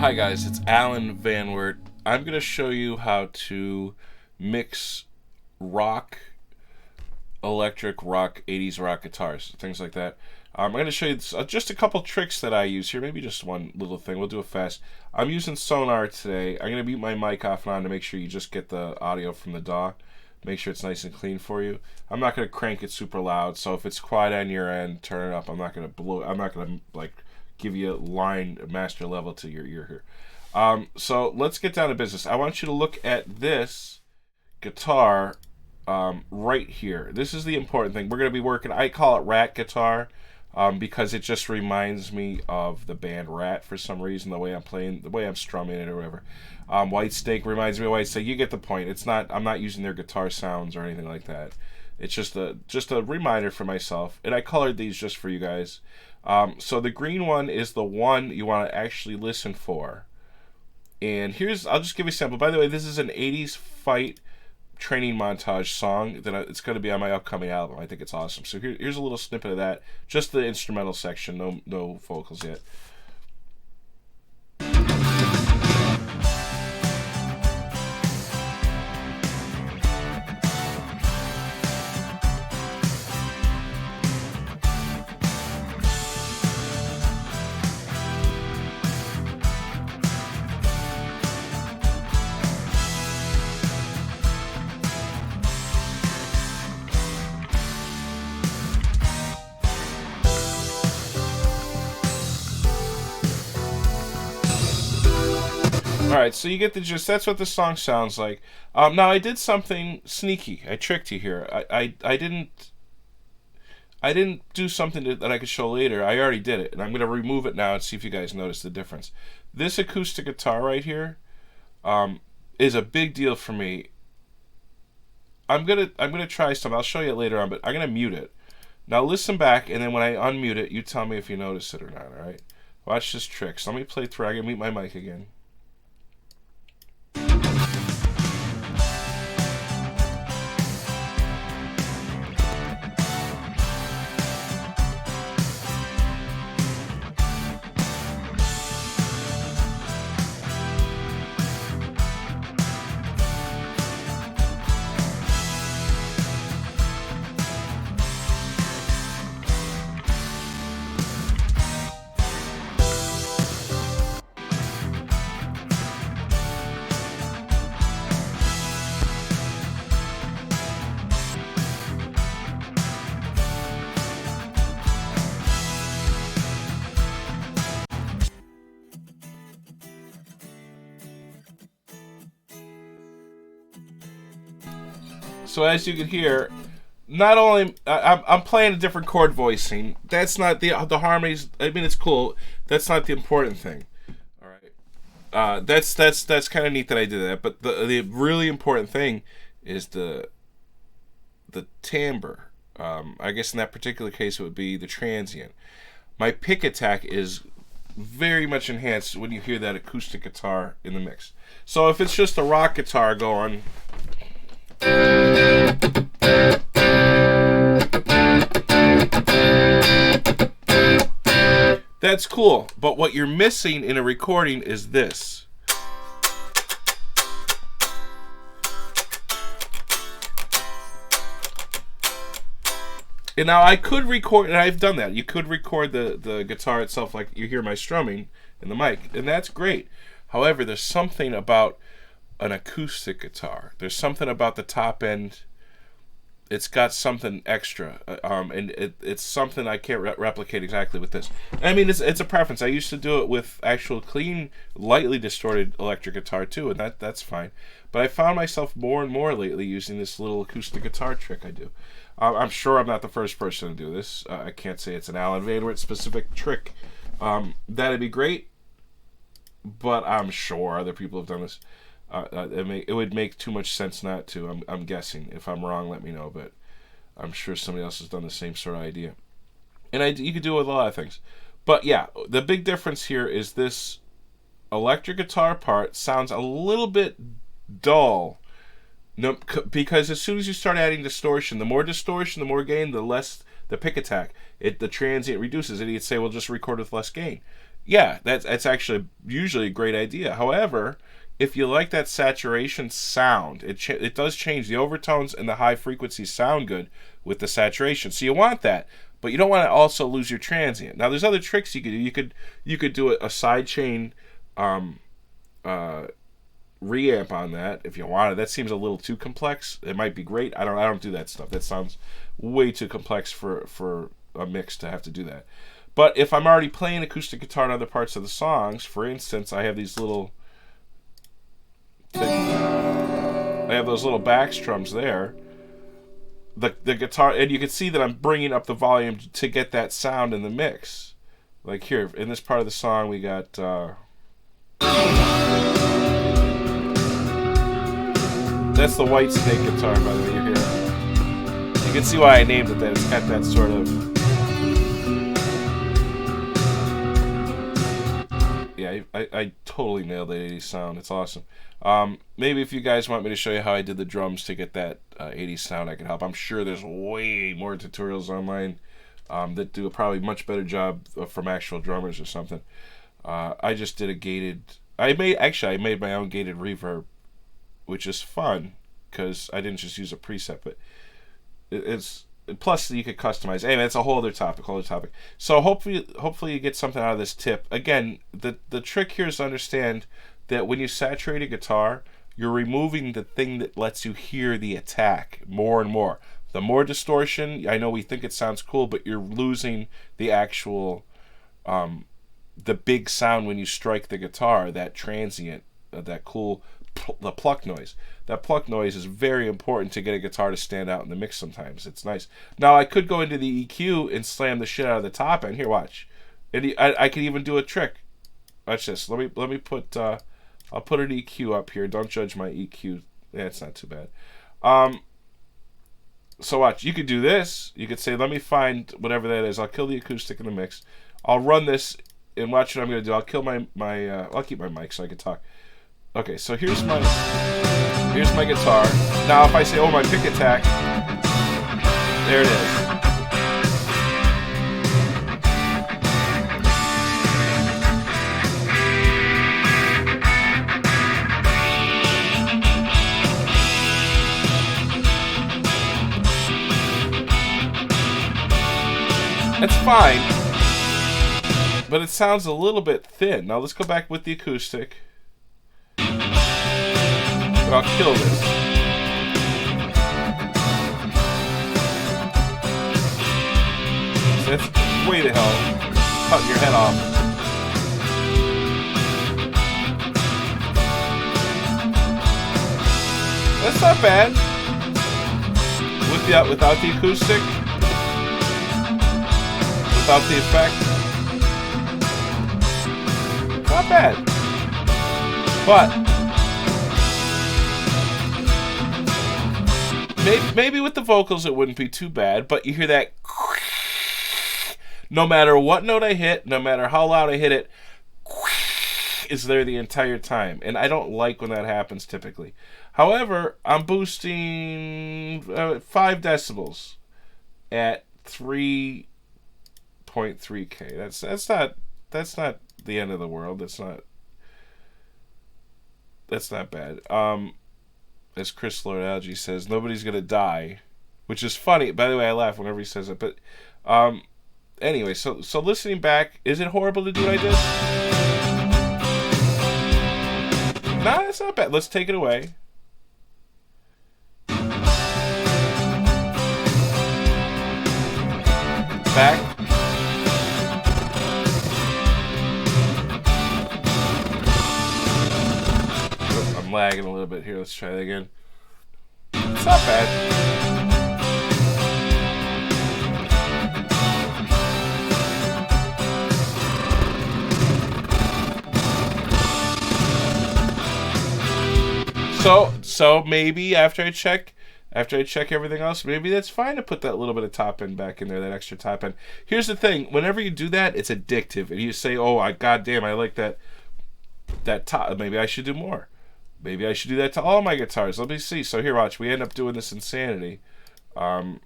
Hi guys, it's Alan Van Wert. I'm going to show you how to mix rock, electric rock, 80s rock guitars, things like that. I'm going to show you just a couple tricks that I use here, maybe just one little thing. We'll do it fast. I'm using Sonar today. I'm going to mute my mic off and on to make sure you just get the audio from the DAW. Make sure it's nice and clean for you. I'm not going to crank it super loud, so if it's quiet on your end, turn it up. I'm not going to like give you a master level to your ear here. So let's get down to business. I want you to look at this guitar right here. This is the important thing. We're going to be working, I call it Rat guitar because it just reminds me of the band Rat for some reason, the way I'm playing, the way I'm strumming it or whatever. White Snake reminds me of White Snake. You get the point. It's not, I'm not using their guitar sounds or anything like that. It's just a reminder for myself, and I colored these just for you guys. So the green one is the one you want to actually listen for. And I'll just give you a sample. By the way, this is an 80s fight training montage song that it's going to be on my upcoming album. I think it's awesome. So here's a little snippet of that. Just the instrumental section, no vocals yet. Alright, so you get the gist. That's what the song sounds like. Now, I did something sneaky. I tricked you here. I didn't do something that I could show later. I already did it, and I'm going to remove it now and see if you guys notice the difference. This acoustic guitar right here is a big deal for me. I'm gonna try something. I'll show you it later on, but I'm gonna mute it. Now listen back, and then when I unmute it, you tell me if you notice it or not. All right? Watch this trick. So let me play through. I'm gonna mute my mic again. So as you can hear, not only I'm playing a different chord voicing. That's not the harmonies. I mean, it's cool. That's not the important thing. All right. That's kind of neat that I did that. But the really important thing is the timbre. I guess in that particular case it would be the Transient. My pick attack is very much enhanced when you hear that acoustic guitar in the mix. So if it's just a rock guitar going. That's cool, but what you're missing in a recording is this. And now I could record, and I've done that. You could record the guitar itself like you hear my strumming in the mic, and that's great. However, there's something about an acoustic guitar. There's something about the top end. It's got something extra, and it's something I can't replicate exactly with this. I mean, it's a preference. I used to do it with actual clean, lightly distorted electric guitar too, and that's fine. But I found myself more and more lately using this little acoustic guitar trick I do. I'm sure I'm not the first person to do this. I can't say it's an Alan Van Wert specific trick. That'd be great, but I'm sure other people have done this. It would make too much sense not to. I'm guessing. If I'm wrong, let me know. But I'm sure somebody else has done the same sort of idea. And you could do it with a lot of things. But yeah, the big difference here is this electric guitar part sounds a little bit dull. No, because as soon as you start adding distortion, the more gain, the less the pick attack. The transient reduces it. You'd say, well, just record with less gain. Yeah, that's actually usually a great idea. However, if you like that saturation sound, it does change the overtones, and the high frequencies sound good with the saturation. So you want that, but you don't want to also lose your transient. Now, there's other tricks you could do. You could do a side chain um, uh, reamp on that if you wanted. That seems a little too complex. It might be great. I don't do that stuff. That sounds way too complex for a mix to have to do that. But if I'm already playing acoustic guitar in other parts of the songs, for instance, I have these little things. I have those little back strums there. The guitar, and you can see that I'm bringing up the volume to get that sound in the mix. Like here, in this part of the song, we got. That's the White Snake guitar, by the way, you're hearing. You can see why I named it that. It's got that sort of. Yeah, I totally nailed the 80s sound. It's awesome. Maybe if you guys want me to show you how I did the drums to get that 80s sound, I can help. I'm sure there's way more tutorials online that do a probably much better job from actual drummers or something. I just did a gated. I made my own gated reverb, which is fun because I didn't just use a preset, but it's. Plus, you could customize. Anyway, that's a whole other topic. So hopefully you get something out of this tip. Again, the trick here is to understand that when you saturate a guitar, you're removing the thing that lets you hear the attack more and more. The more distortion, I know we think it sounds cool, but you're losing the actual, the big sound when you strike the guitar, that transient, that cool, the pluck noise. That pluck noise is very important to get a guitar to stand out in the mix sometimes. It's nice. Now, I could go into the EQ and slam the shit out of the top end. Here, watch. And I could even do a trick. Watch this. Let me put, I'll put an EQ up here. Don't judge my EQ. Yeah, it's not too bad. So watch. You could do this. You could say, let me find whatever that is. I'll kill the acoustic in the mix. I'll run this, and watch what I'm going to do. I'll kill I'll keep my mic so I can talk. Okay, so here's my guitar. Now if I say, oh, my pick attack, there it is. That's fine, but it sounds a little bit thin. Now let's go back with the acoustic. But I'll kill this. So that's way to hell. Cutting your head off. That's not bad. Without the acoustic. Without the effect. Not bad. But maybe with the vocals it wouldn't be too bad, but you hear that no matter what note I hit, no matter how loud I hit it, is there the entire time. And I don't like when that happens typically. However, I'm boosting 5 decibels at 3.3K. That's not the end of the world. That's not bad. As Chris Lord Algie says, nobody's gonna die, which is funny. By the way, I laugh whenever he says it. But anyway, so listening back, is it horrible to do what I did? Nah, it's not bad. Let's take it away. Back. I'm lagging a little bit here. Let's try that again. It's not bad. So maybe after I check everything else, maybe that's fine to put that little bit of top end back in there, that extra top end. Here's the thing: whenever you do that, it's addictive, and you say, "Oh, goddamn, I like that top. Maybe I should do more. Maybe I should do that to all my guitars." Let me see. So here, watch. We end up doing this insanity. Oops,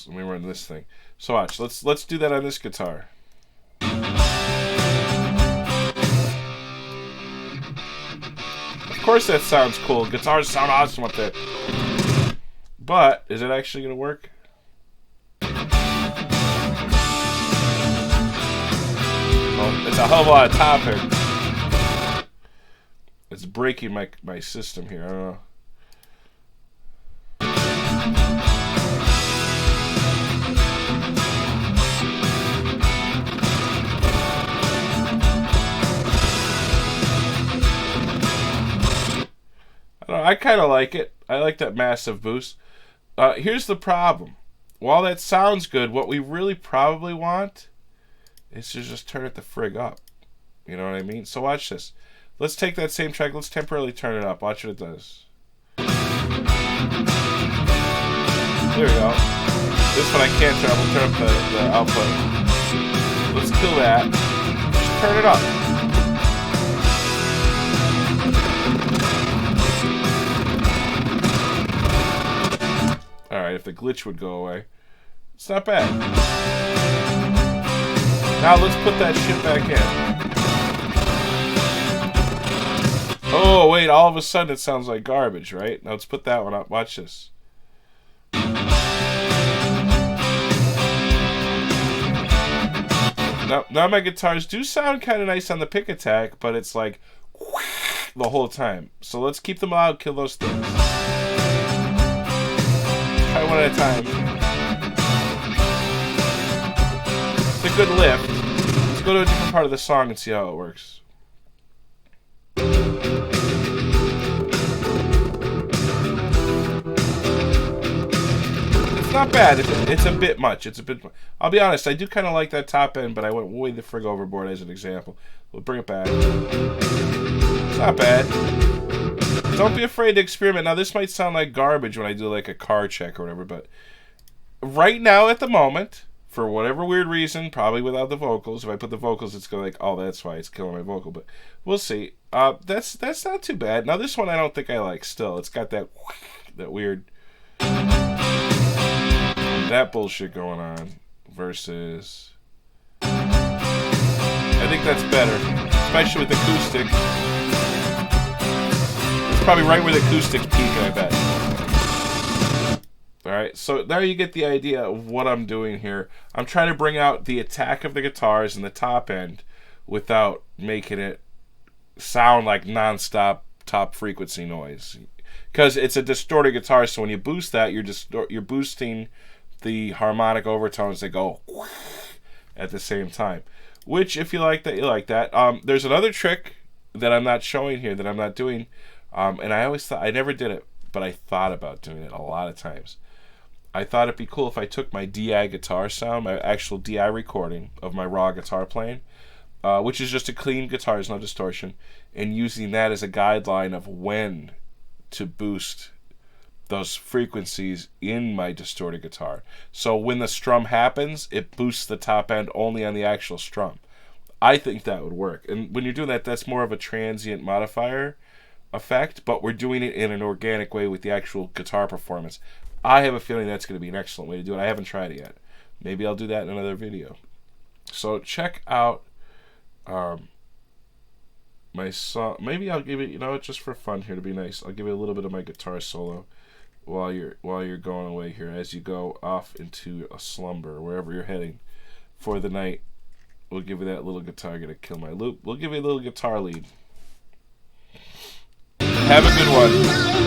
let me run this thing. So watch. Let's do that on this guitar. Of course that sounds cool. Guitars sound awesome up there. But is it actually gonna work? Well, it's a hell of a lot of top end. It's breaking my system here. I don't know. I kind of like it. I like that massive boost. Here's the problem. While that sounds good, what we really probably want is to just turn it the frig up. You know what I mean? So watch this. Let's take that same track. Let's temporarily turn it up. Watch what it does. There we go. This one I can't turn up. We'll turn up the output. Let's kill that. Just turn it up. Alright, if the glitch would go away. It's not bad. Now let's put that shit back in. Oh, wait, all of a sudden it sounds like garbage, right? Now let's put that one up. Watch this. Now my guitars do sound kind of nice on the pick attack, but it's like the whole time. So let's keep them loud, kill those things. Try one at a time. It's a good lift. Let's go to a different part of the song and see how it works. It's not bad. It's a bit much. I'll be honest, I do kind of like that top end, but I went way the frig overboard as an example. We'll bring it back. It's not bad. Don't be afraid to experiment. Now, this might sound like garbage when I do like a car check or whatever, but right now at the moment, for whatever weird reason, probably without the vocals, if I put the vocals, it's going to like, oh, that's why it's killing my vocal, but we'll see. That's not too bad. Now, this one I don't think I like still. It's got that weird, that bullshit going on versus, I think that's better, especially with acoustic. Probably right where the acoustics peak, I bet. Alright, so now you get the idea of what I'm doing here. I'm trying to bring out the attack of the guitars and the top end without making it sound like non-stop top frequency noise. Because it's a distorted guitar, so when you boost that, you're boosting the harmonic overtones that go at the same time. Which, if you like that, you like that. There's another trick that I'm not showing here, that I'm not doing. And I always thought, I never did it, but I thought about doing it a lot of times. I thought it'd be cool if I took my DI guitar sound, my actual DI recording of my raw guitar playing, which is just a clean guitar, there's no distortion, and using that as a guideline of when to boost those frequencies in my distorted guitar. So when the strum happens, it boosts the top end only on the actual strum. I think that would work. And when you're doing that, that's more of a transient modifier effect, but we're doing it in an organic way with the actual guitar performance. I have a feeling that's going to be an excellent way to do it. I haven't tried it yet. Maybe I'll do that in another video. So check out my song. Maybe I'll give it, you know, just for fun here to be nice, I'll give you a little bit of my guitar solo while you're going away here, as you go off into a slumber, wherever you're heading for the night. We'll give you that little guitar. Gonna kill my loop. We'll give you a little guitar lead. Have a good one.